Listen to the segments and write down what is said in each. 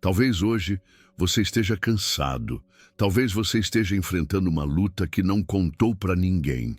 Talvez hoje você esteja cansado. Talvez você esteja enfrentando uma luta que não contou para ninguém.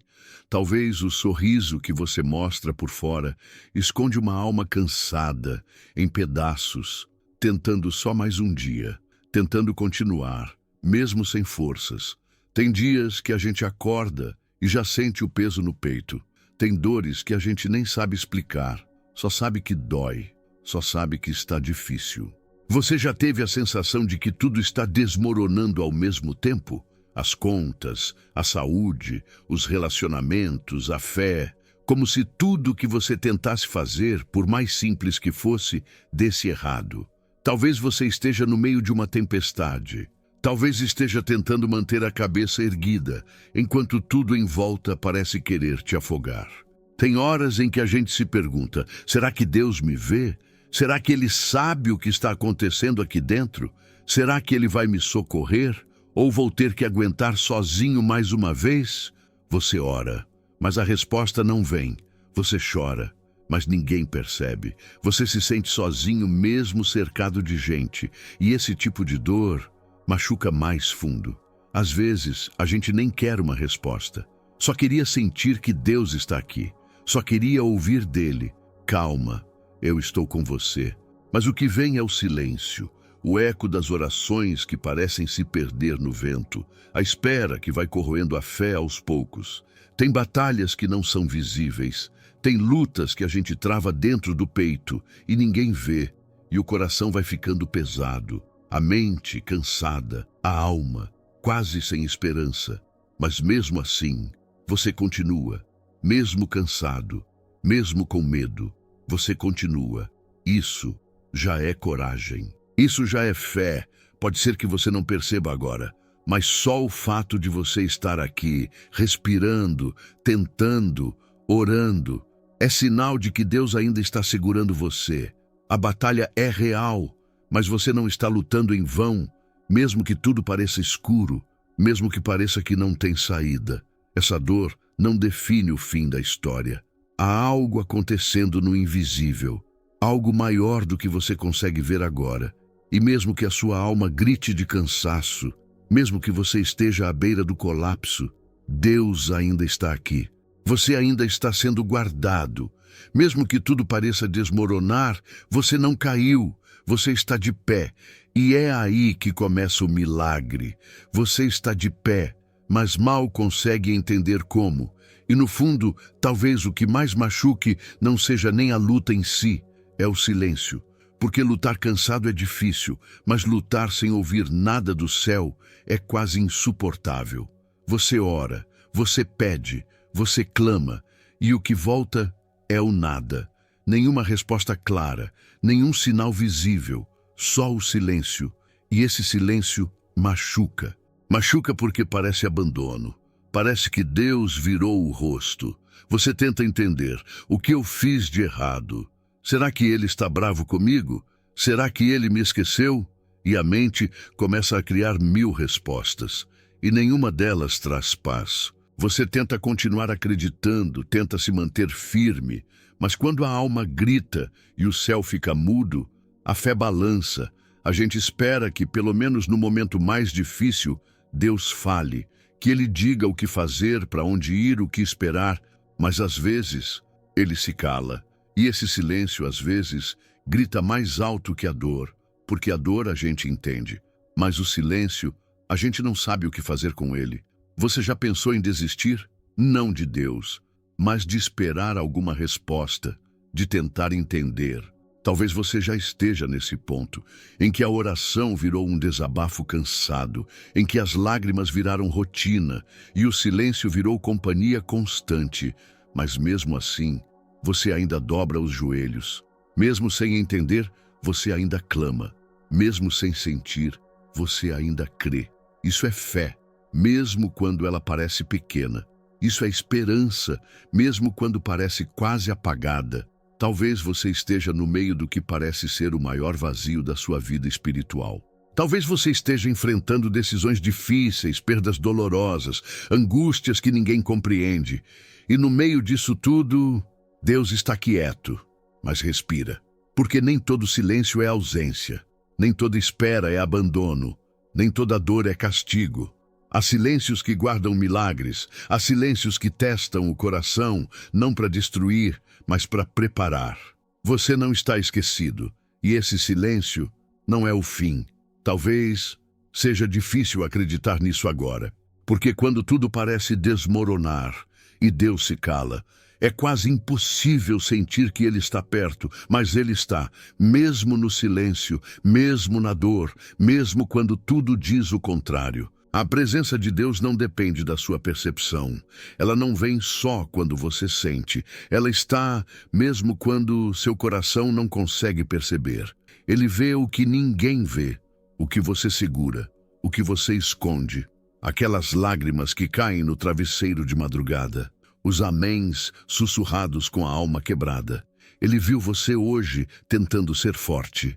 Talvez o sorriso que você mostra por fora esconde uma alma cansada, em pedaços, tentando só mais um dia, tentando continuar, mesmo sem forças. Tem dias que a gente acorda e já sente o peso no peito. Tem dores que a gente nem sabe explicar, só sabe que dói, só sabe que está difícil. Você já teve a sensação de que tudo está desmoronando ao mesmo tempo? As contas, a saúde, os relacionamentos, a fé, como se tudo que você tentasse fazer, por mais simples que fosse, desse errado. Talvez você esteja no meio de uma tempestade. Talvez esteja tentando manter a cabeça erguida, enquanto tudo em volta parece querer te afogar. Tem horas em que a gente se pergunta, será que Deus me vê? Será que Ele sabe o que está acontecendo aqui dentro? Será que Ele vai me socorrer? Ou vou ter que aguentar sozinho mais uma vez? Você ora, mas a resposta não vem. Você chora, mas ninguém percebe. Você se sente sozinho mesmo cercado de gente. E esse tipo de dor machuca mais fundo. Às vezes, a gente nem quer uma resposta. Só queria sentir que Deus está aqui. Só queria ouvir dele. Calma, eu estou com você. Mas o que vem é o silêncio, o eco das orações que parecem se perder no vento, a espera que vai corroendo a fé aos poucos. Tem batalhas que não são visíveis, tem lutas que a gente trava dentro do peito e ninguém vê, e o coração vai ficando pesado, a mente cansada, a alma quase sem esperança. Mas mesmo assim, você continua, mesmo cansado, mesmo com medo, você continua. Isso já é coragem. Isso já é fé. Pode ser que você não perceba agora, mas só o fato de você estar aqui, respirando, tentando, orando, é sinal de que Deus ainda está segurando você. A batalha é real, mas você não está lutando em vão, mesmo que tudo pareça escuro, mesmo que pareça que não tem saída. Essa dor não define o fim da história. Há algo acontecendo no invisível, algo maior do que você consegue ver agora. E mesmo que a sua alma grite de cansaço, mesmo que você esteja à beira do colapso, Deus ainda está aqui. Você ainda está sendo guardado. Mesmo que tudo pareça desmoronar, você não caiu, você está de pé. E é aí que começa o milagre. Você está de pé, mas mal consegue entender como. E no fundo, talvez o que mais machuque não seja nem a luta em si, é o silêncio. Porque lutar cansado é difícil, mas lutar sem ouvir nada do céu é quase insuportável. Você ora, você pede, você clama, e o que volta é o nada. Nenhuma resposta clara, nenhum sinal visível, só o silêncio. E esse silêncio machuca. Machuca porque parece abandono. Parece que Deus virou o rosto. Você tenta entender o que eu fiz de errado. Será que Ele está bravo comigo? Será que Ele me esqueceu? E a mente começa a criar 1000 respostas, e nenhuma delas traz paz. Você tenta continuar acreditando, tenta se manter firme, mas quando a alma grita e o céu fica mudo, a fé balança. A gente espera que, pelo menos no momento mais difícil, Deus fale, que Ele diga o que fazer, para onde ir, o que esperar, mas às vezes Ele se cala. E esse silêncio, às vezes, grita mais alto que a dor, porque a dor a gente entende, mas o silêncio, a gente não sabe o que fazer com ele. Você já pensou em desistir? Não de Deus, mas de esperar alguma resposta, de tentar entender. Talvez você já esteja nesse ponto, em que a oração virou um desabafo cansado, em que as lágrimas viraram rotina e o silêncio virou companhia constante, mas mesmo assim, você ainda dobra os joelhos. Mesmo sem entender, você ainda clama. Mesmo sem sentir, você ainda crê. Isso é fé, mesmo quando ela parece pequena. Isso é esperança, mesmo quando parece quase apagada. Talvez você esteja no meio do que parece ser o maior vazio da sua vida espiritual. Talvez você esteja enfrentando decisões difíceis, perdas dolorosas, angústias que ninguém compreende. E no meio disso tudo, Deus está quieto, mas respira. Porque nem todo silêncio é ausência. Nem toda espera é abandono. Nem toda dor é castigo. Há silêncios que guardam milagres. Há silêncios que testam o coração, não para destruir, mas para preparar. Você não está esquecido. E esse silêncio não é o fim. Talvez seja difícil acreditar nisso agora. Porque quando tudo parece desmoronar e Deus se cala, é quase impossível sentir que Ele está perto, mas Ele está, mesmo no silêncio, mesmo na dor, mesmo quando tudo diz o contrário. A presença de Deus não depende da sua percepção. Ela não vem só quando você sente. Ela está mesmo quando seu coração não consegue perceber. Ele vê o que ninguém vê, o que você segura, o que você esconde. Aquelas lágrimas que caem no travesseiro de madrugada. Os améns sussurrados com a alma quebrada. Ele viu você hoje tentando ser forte.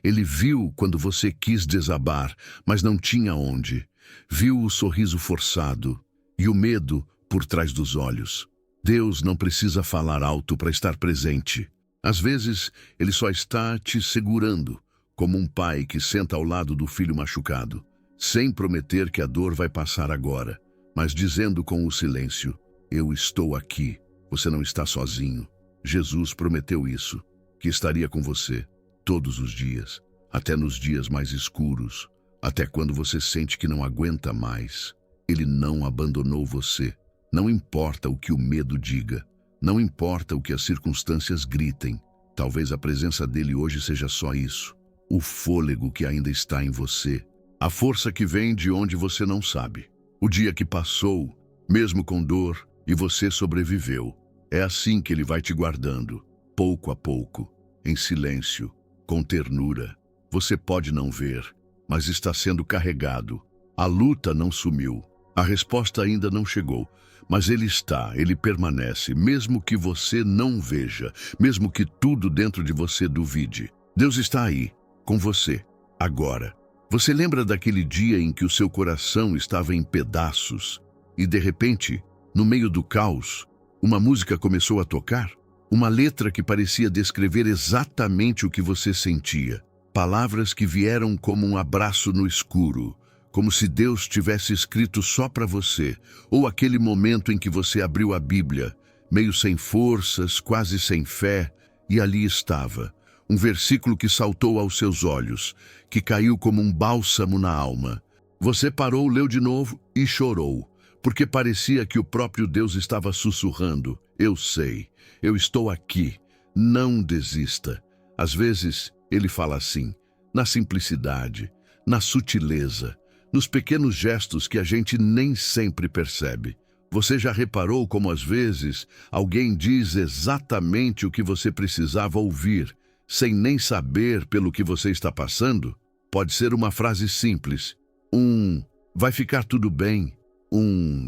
Ele viu quando você quis desabar, mas não tinha onde. Viu o sorriso forçado e o medo por trás dos olhos. Deus não precisa falar alto para estar presente. Às vezes, Ele só está te segurando, como um pai que senta ao lado do filho machucado, sem prometer que a dor vai passar agora, mas dizendo com o silêncio: eu estou aqui, você não está sozinho. Jesus prometeu isso, que estaria com você todos os dias, até nos dias mais escuros, até quando você sente que não aguenta mais. Ele não abandonou você. Não importa o que o medo diga, não importa o que as circunstâncias gritem. Talvez a presença dele hoje seja só isso, o fôlego que ainda está em você, a força que vem de onde você não sabe. O dia que passou, mesmo com dor, e você sobreviveu. É assim que ele vai te guardando, pouco a pouco, em silêncio, com ternura. Você pode não ver, mas está sendo carregado. A luta não sumiu. A resposta ainda não chegou. Mas ele está, ele permanece, mesmo que você não veja, mesmo que tudo dentro de você duvide. Deus está aí, com você, agora. Você lembra daquele dia em que o seu coração estava em pedaços e, de repente, no meio do caos, uma música começou a tocar? Uma letra que parecia descrever exatamente o que você sentia. Palavras que vieram como um abraço no escuro, como se Deus tivesse escrito só para você, ou aquele momento em que você abriu a Bíblia, meio sem forças, quase sem fé, e ali estava, um versículo que saltou aos seus olhos, que caiu como um bálsamo na alma. Você parou, leu de novo e chorou, porque parecia que o próprio Deus estava sussurrando: eu sei, eu estou aqui, não desista. Às vezes, ele fala assim, na simplicidade, na sutileza, nos pequenos gestos que a gente nem sempre percebe. Você já reparou como às vezes alguém diz exatamente o que você precisava ouvir, sem nem saber pelo que você está passando? Pode ser uma frase simples, vai ficar tudo bem,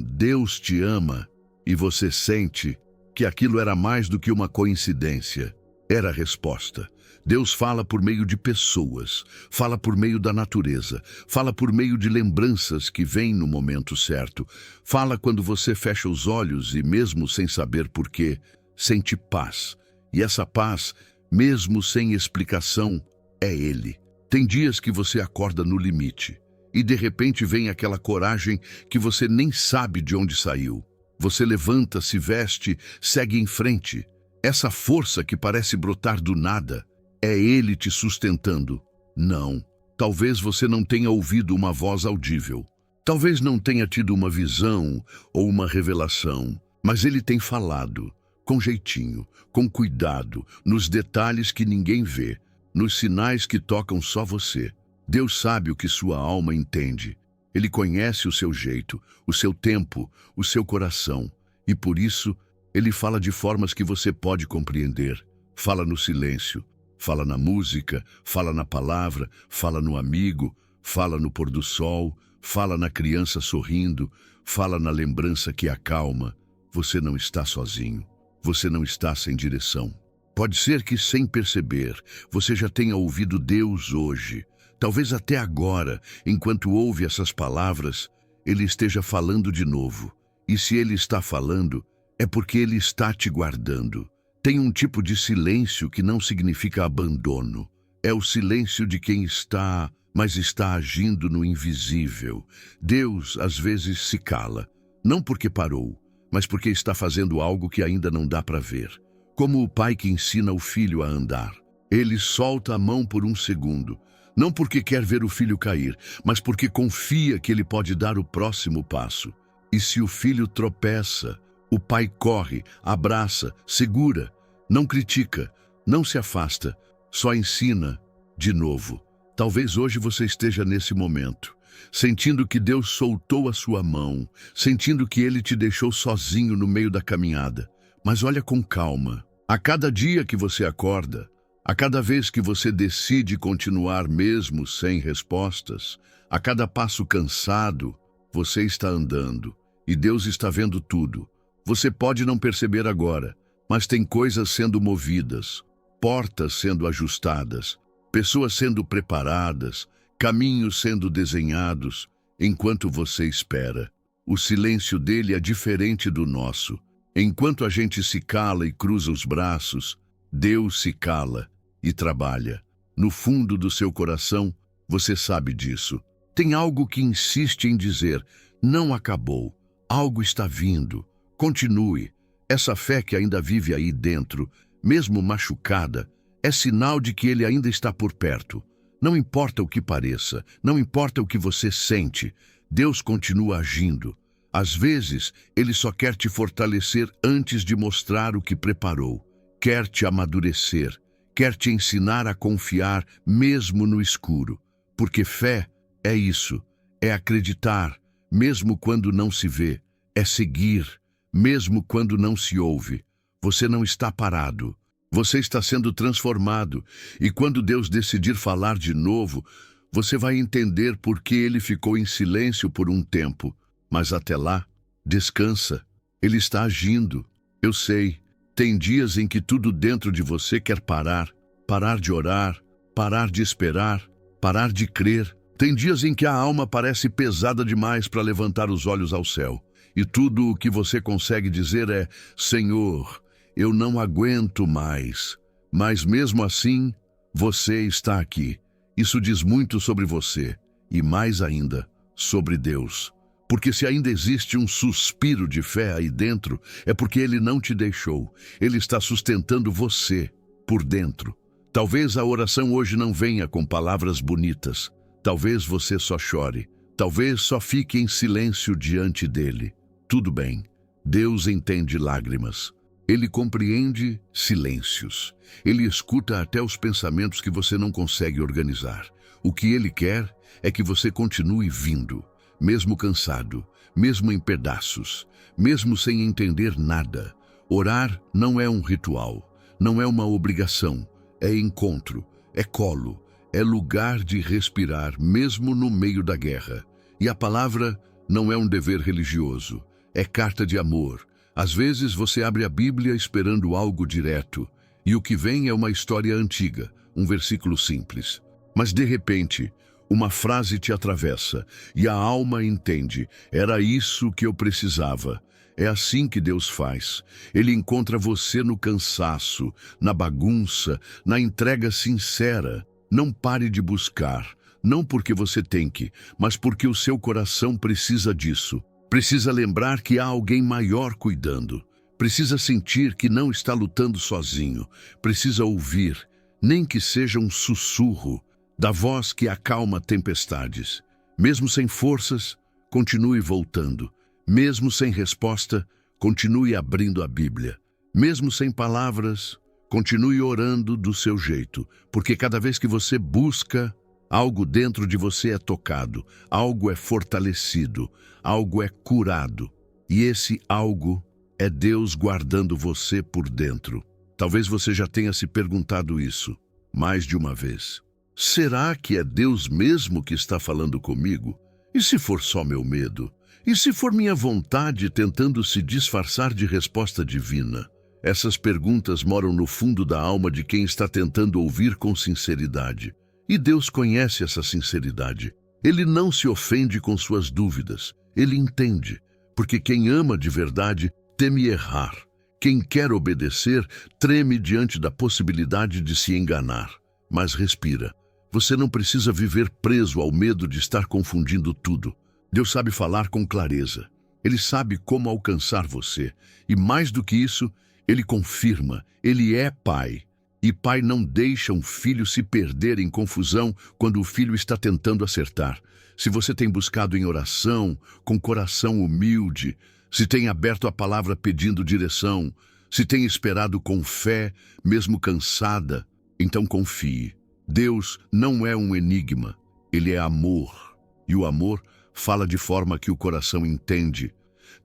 Deus te ama, e você sente que aquilo era mais do que uma coincidência. Era a resposta. Deus fala por meio de pessoas, fala por meio da natureza, fala por meio de lembranças que vêm no momento certo, fala quando você fecha os olhos e, mesmo sem saber porquê, sente paz. E essa paz, mesmo sem explicação, é Ele. Tem dias que você acorda no limite e de repente vem aquela coragem que você nem sabe de onde saiu. Você levanta, se veste, segue em frente. Essa força que parece brotar do nada, é Ele te sustentando. Não, talvez você não tenha ouvido uma voz audível. Talvez não tenha tido uma visão ou uma revelação, mas Ele tem falado, com jeitinho, com cuidado, nos detalhes que ninguém vê, nos sinais que tocam só você. Deus sabe o que sua alma entende. Ele conhece o seu jeito, o seu tempo, o seu coração, e por isso Ele fala de formas que você pode compreender. Fala no silêncio, fala na música, fala na palavra, fala no amigo, fala no pôr do sol, fala na criança sorrindo, fala na lembrança que acalma. Você não está sozinho, você não está sem direção. Pode ser que, sem perceber, você já tenha ouvido Deus hoje. Talvez até agora, enquanto ouve essas palavras, Ele esteja falando de novo. E se Ele está falando, é porque Ele está te guardando. Tem um tipo de silêncio que não significa abandono. É o silêncio de quem está, mas está agindo no invisível. Deus, às vezes, se cala, não porque parou, mas porque está fazendo algo que ainda não dá para ver. Como o pai que ensina o filho a andar. Ele solta a mão por um segundo, não porque quer ver o filho cair, mas porque confia que ele pode dar o próximo passo. E se o filho tropeça, o pai corre, abraça, segura, não critica, não se afasta, só ensina de novo. Talvez hoje você esteja nesse momento, sentindo que Deus soltou a sua mão, sentindo que Ele te deixou sozinho no meio da caminhada. Mas olha com calma. A cada dia que você acorda, a cada vez que você decide continuar mesmo sem respostas, a cada passo cansado, você está andando e Deus está vendo tudo. Você pode não perceber agora, mas tem coisas sendo movidas, portas sendo ajustadas, pessoas sendo preparadas, caminhos sendo desenhados, enquanto você espera. O silêncio dele é diferente do nosso. Enquanto a gente se cala e cruza os braços, Deus se cala e trabalha. No fundo do seu coração, você sabe disso. Tem algo que insiste em dizer, não acabou, algo está vindo, continue. Essa fé que ainda vive aí dentro, mesmo machucada, é sinal de que ele ainda está por perto. Não importa o que pareça, não importa o que você sente, Deus continua agindo. Às vezes, Ele só quer te fortalecer antes de mostrar o que preparou. Quer te amadurecer, quer te ensinar a confiar mesmo no escuro. Porque fé é isso, é acreditar, mesmo quando não se vê, é seguir, mesmo quando não se ouve. Você não está parado, você está sendo transformado, e quando Deus decidir falar de novo, você vai entender por que Ele ficou em silêncio por um tempo. Mas até lá, descansa. Ele está agindo. Eu sei, tem dias em que tudo dentro de você quer parar. Parar de orar, parar de esperar, parar de crer. Tem dias em que a alma parece pesada demais para levantar os olhos ao céu. E tudo o que você consegue dizer é, Senhor, eu não aguento mais. Mas mesmo assim, você está aqui. Isso diz muito sobre você. E mais ainda, sobre Deus. Porque se ainda existe um suspiro de fé aí dentro, é porque Ele não te deixou. Ele está sustentando você por dentro. Talvez a oração hoje não venha com palavras bonitas. Talvez você só chore. Talvez só fique em silêncio diante dele. Tudo bem. Deus entende lágrimas. Ele compreende silêncios. Ele escuta até os pensamentos que você não consegue organizar. O que Ele quer é que você continue vindo. Mesmo cansado, mesmo em pedaços, mesmo sem entender nada. Orar não é um ritual, não é uma obrigação, é encontro, é colo, é lugar de respirar mesmo no meio da guerra. E a palavra não é um dever religioso, é carta de amor. Às vezes você abre a Bíblia esperando algo direto, e o que vem é uma história antiga, um versículo simples. Mas de repente, uma frase te atravessa e a alma entende. Era isso que eu precisava. É assim que Deus faz. Ele encontra você no cansaço, na bagunça, na entrega sincera. Não pare de buscar. Não porque você tem que, mas porque o seu coração precisa disso. Precisa lembrar que há alguém maior cuidando. Precisa sentir que não está lutando sozinho. Precisa ouvir, nem que seja um sussurro, da voz que acalma tempestades. Mesmo sem forças, continue voltando. Mesmo sem resposta, continue abrindo a Bíblia. Mesmo sem palavras, continue orando do seu jeito, porque cada vez que você busca, algo dentro de você é tocado, algo é fortalecido, algo é curado. E esse algo é Deus guardando você por dentro. Talvez você já tenha se perguntado isso mais de uma vez. Será que é Deus mesmo que está falando comigo? E se for só meu medo? E se for minha vontade tentando se disfarçar de resposta divina? Essas perguntas moram no fundo da alma de quem está tentando ouvir com sinceridade. E Deus conhece essa sinceridade. Ele não se ofende com suas dúvidas. Ele entende, porque quem ama de verdade teme errar. Quem quer obedecer treme diante da possibilidade de se enganar. Mas respira. Você não precisa viver preso ao medo de estar confundindo tudo. Deus sabe falar com clareza. Ele sabe como alcançar você. E mais do que isso, Ele confirma. Ele é Pai. E pai não deixa um filho se perder em confusão quando o filho está tentando acertar. Se você tem buscado em oração, com coração humilde, se tem aberto a palavra pedindo direção, se tem esperado com fé, mesmo cansada, então confie. Deus não é um enigma, Ele é amor. E o amor fala de forma que o coração entende.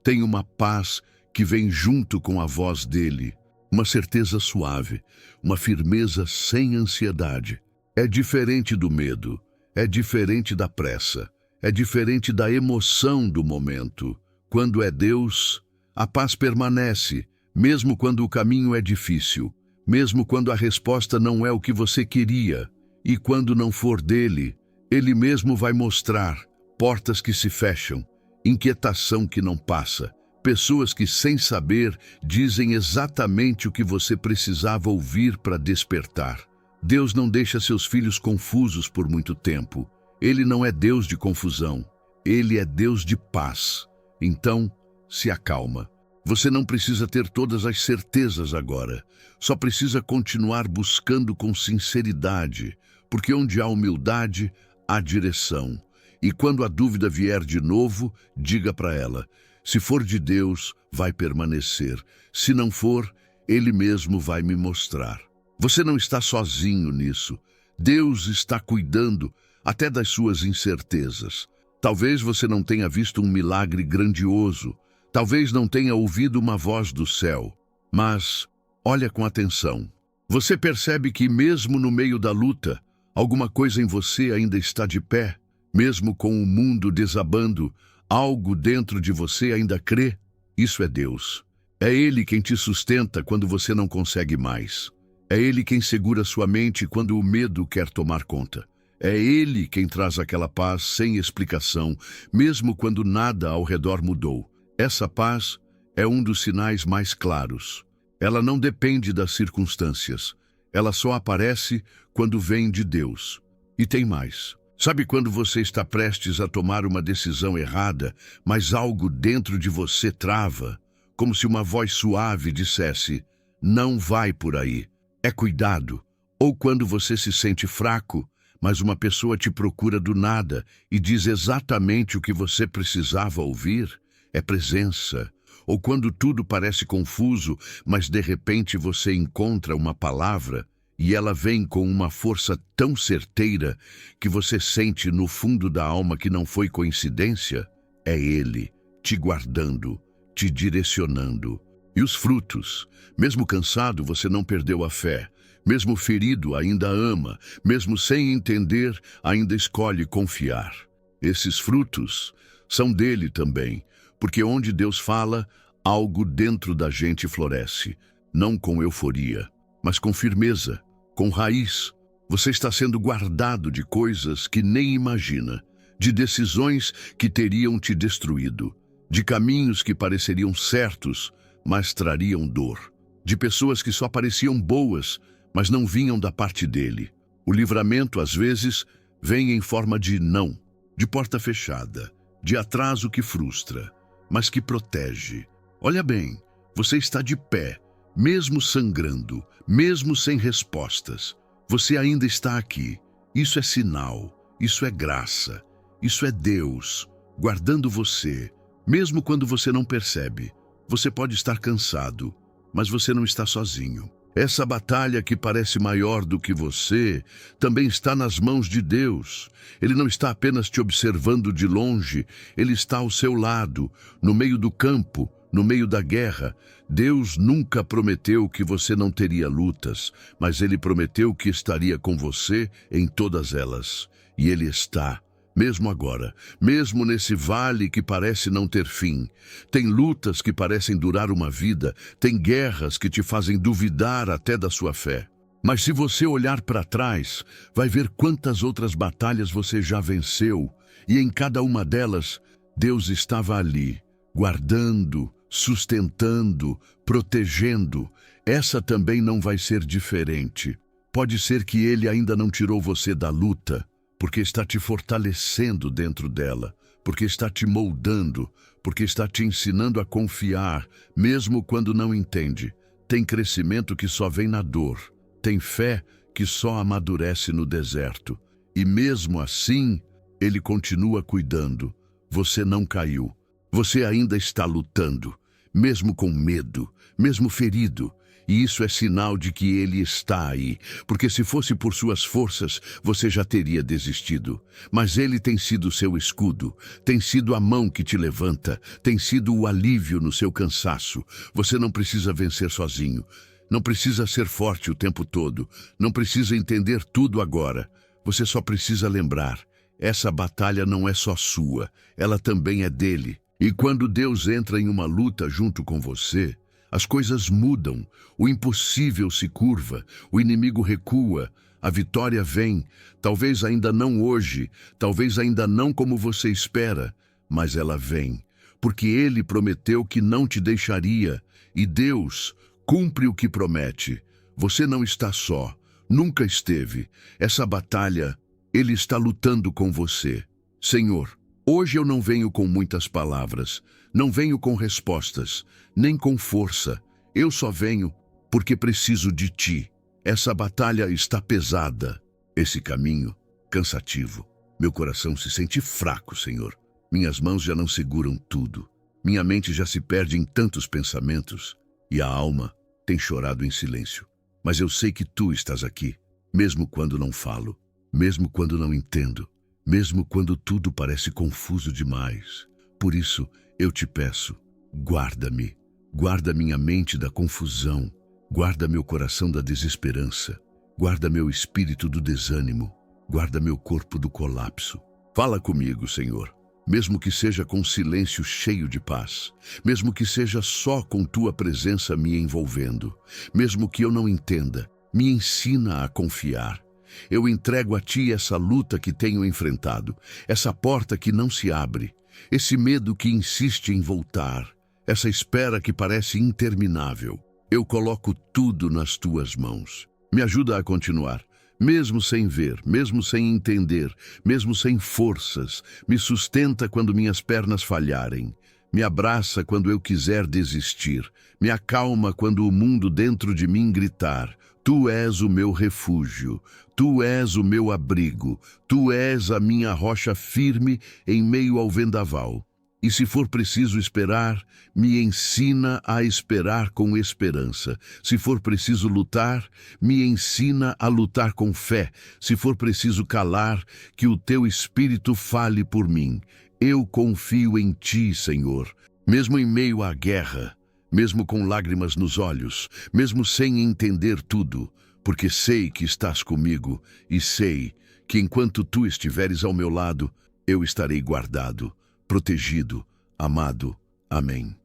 Tem uma paz que vem junto com a voz dele. Uma certeza suave, uma firmeza sem ansiedade. É diferente do medo, é diferente da pressa, é diferente da emoção do momento. Quando é Deus, a paz permanece, mesmo quando o caminho é difícil, mesmo quando a resposta não é o que você queria. E quando não for dele, ele mesmo vai mostrar portas que se fecham, inquietação que não passa. Pessoas que, sem saber, dizem exatamente o que você precisava ouvir para despertar. Deus não deixa seus filhos confusos por muito tempo. Ele não é Deus de confusão. Ele é Deus de paz. Então, se acalma. Você não precisa ter todas as certezas agora. Só precisa continuar buscando com sinceridade, porque onde há humildade, há direção. E quando a dúvida vier de novo, diga para ela: se for de Deus, vai permanecer. Se não for, Ele mesmo vai me mostrar. Você não está sozinho nisso. Deus está cuidando até das suas incertezas. Talvez você não tenha visto um milagre grandioso. Talvez não tenha ouvido uma voz do céu. Mas olha com atenção. Você percebe que mesmo no meio da luta, alguma coisa em você ainda está de pé? Mesmo com o mundo desabando, algo dentro de você ainda crê? Isso é Deus. É Ele quem te sustenta quando você não consegue mais. É Ele quem segura sua mente quando o medo quer tomar conta. É Ele quem traz aquela paz sem explicação, mesmo quando nada ao redor mudou. Essa paz é um dos sinais mais claros. Ela não depende das circunstâncias. Ela só aparece quando vem de Deus. E tem mais. Sabe quando você está prestes a tomar uma decisão errada, mas algo dentro de você trava, como se uma voz suave dissesse: não vai por aí, é cuidado. Ou quando você se sente fraco, mas uma pessoa te procura do nada e diz exatamente o que você precisava ouvir, é presença. Ou quando tudo parece confuso, mas de repente você encontra uma palavra e ela vem com uma força tão certeira que você sente no fundo da alma que não foi coincidência. É Ele te guardando, te direcionando. E os frutos? Mesmo cansado, você não perdeu a fé. Mesmo ferido, ainda ama. Mesmo sem entender, ainda escolhe confiar. Esses frutos são dele também, porque onde Deus fala, algo dentro da gente floresce. Não com euforia, mas com firmeza. Com raiz. Você está sendo guardado de coisas que nem imagina, de decisões que teriam te destruído, de caminhos que pareceriam certos, mas trariam dor, de pessoas que só pareciam boas, mas não vinham da parte dele. O livramento, às vezes, vem em forma de não, de porta fechada, de atraso que frustra, mas que protege. Olha bem, você está de pé, mesmo sangrando, mesmo sem respostas. Você ainda está aqui. Isso é sinal, isso é graça, isso é Deus guardando você, mesmo quando você não percebe. Você pode estar cansado, mas você não está sozinho. Essa batalha que parece maior do que você também está nas mãos de Deus. Ele não está apenas te observando de longe, Ele está ao seu lado, no meio do campo, no meio da guerra. Deus nunca prometeu que você não teria lutas, mas Ele prometeu que estaria com você em todas elas. E Ele está, mesmo agora, mesmo nesse vale que parece não ter fim. Tem lutas que parecem durar uma vida, tem guerras que te fazem duvidar até da sua fé. Mas se você olhar para trás, vai ver quantas outras batalhas você já venceu, e em cada uma delas, Deus estava ali, guardando, sustentando, protegendo. Essa também não vai ser diferente. Pode ser que ele ainda não tirou você da luta, porque está te fortalecendo dentro dela, porque está te moldando, porque está te ensinando a confiar, mesmo quando não entende. Tem crescimento que só vem na dor. Tem fé que só amadurece no deserto. E mesmo assim, ele continua cuidando. Você não caiu. Você ainda está lutando, mesmo com medo, mesmo ferido. E isso é sinal de que ele está aí, porque se fosse por suas forças, você já teria desistido. Mas ele tem sido seu escudo, tem sido a mão que te levanta, tem sido o alívio no seu cansaço. Você não precisa vencer sozinho, não precisa ser forte o tempo todo, não precisa entender tudo agora. Você só precisa lembrar, essa batalha não é só sua, ela também é dele. E quando Deus entra em uma luta junto com você, as coisas mudam, o impossível se curva, o inimigo recua, a vitória vem, talvez ainda não hoje, talvez ainda não como você espera, mas ela vem, porque Ele prometeu que não te deixaria, e Deus cumpre o que promete. Você não está só, nunca esteve. Essa batalha, Ele está lutando com você. Senhor, hoje eu não venho com muitas palavras, não venho com respostas, nem com força. Eu só venho porque preciso de Ti. Essa batalha está pesada, esse caminho cansativo. Meu coração se sente fraco, Senhor. Minhas mãos já não seguram tudo. Minha mente já se perde em tantos pensamentos e a alma tem chorado em silêncio. Mas eu sei que Tu estás aqui, mesmo quando não falo, mesmo quando não entendo, mesmo quando tudo parece confuso demais. Por isso, eu te peço, guarda-me, guarda minha mente da confusão, guarda meu coração da desesperança, guarda meu espírito do desânimo, guarda meu corpo do colapso. Fala comigo, Senhor, mesmo que seja com silêncio cheio de paz, mesmo que seja só com Tua presença me envolvendo, mesmo que eu não entenda, me ensina a confiar. Eu entrego a Ti essa luta que tenho enfrentado, essa porta que não se abre, esse medo que insiste em voltar, essa espera que parece interminável. Eu coloco tudo nas Tuas mãos. Me ajuda a continuar, mesmo sem ver, mesmo sem entender, mesmo sem forças. Me sustenta quando minhas pernas falharem. Me abraça quando eu quiser desistir. Me acalma quando o mundo dentro de mim gritar. Tu és o meu refúgio, Tu és o meu abrigo, Tu és a minha rocha firme em meio ao vendaval. E se for preciso esperar, me ensina a esperar com esperança. Se for preciso lutar, me ensina a lutar com fé. Se for preciso calar, que o Teu Espírito fale por mim. Eu confio em Ti, Senhor, mesmo em meio à guerra, mesmo com lágrimas nos olhos, mesmo sem entender tudo, porque sei que estás comigo e sei que enquanto Tu estiveres ao meu lado, eu estarei guardado, protegido, amado. Amém.